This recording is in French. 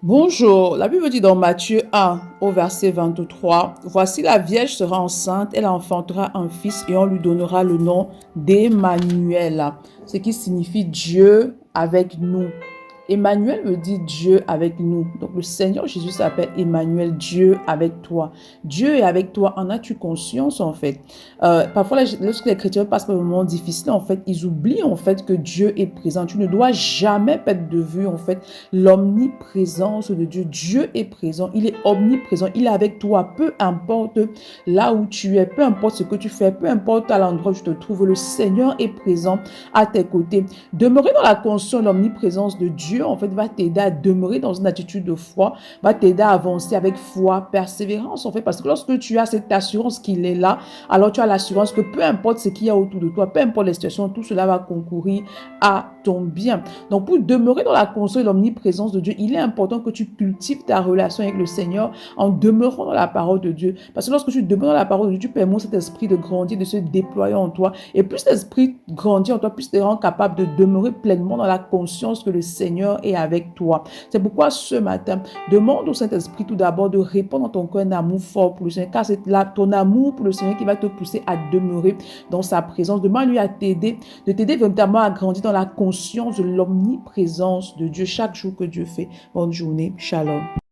Bonjour, la Bible dit dans Matthieu 1 au verset 23, voici la Vierge sera enceinte, elle enfantera un fils et on lui donnera le nom d'Emmanuel, ce qui signifie Dieu avec nous. Emmanuel veut dire Dieu avec nous. Donc le Seigneur Jésus s'appelle Emmanuel, Dieu avec toi. Dieu est avec toi. En as-tu conscience en fait? Parfois, lorsque les chrétiens passent par des moments difficiles, en fait, ils oublient en fait que Dieu est présent. Tu ne dois jamais perdre de vue en fait l'omniprésence de Dieu. Dieu est présent, il est omniprésent, il est avec toi. Peu importe là où tu es, peu importe ce que tu fais, peu importe à l'endroit où tu te trouves, le Seigneur est présent à tes côtés. Demeurer dans la conscience de l'omniprésence de Dieu, en fait, va t'aider à demeurer dans une attitude de foi, va t'aider à avancer avec foi, persévérance, en fait, parce que lorsque tu as cette assurance qu'il est là, alors tu as l'assurance que peu importe ce qu'il y a autour de toi, peu importe les situations, tout cela va concourir à ton bien. Donc, pour demeurer dans la conscience de l'omniprésence de Dieu, il est important que tu cultives ta relation avec le Seigneur en demeurant dans la parole de Dieu. Parce que lorsque tu demeures dans la parole de Dieu, tu permets cet esprit de grandir, de se déployer en toi. Et plus l'esprit grandit en toi, plus tu es capable de demeurer pleinement dans la conscience que le Seigneur est avec toi. C'est pourquoi ce matin, demande au Saint-Esprit tout d'abord de répondre dans ton cœur un amour fort pour le Seigneur, car c'est là ton amour pour le Seigneur qui va te pousser à demeurer dans sa présence. Demande-lui de t'aider véritablement à grandir dans la conscience de l'omniprésence de Dieu chaque jour que Dieu fait. Bonne journée, shalom.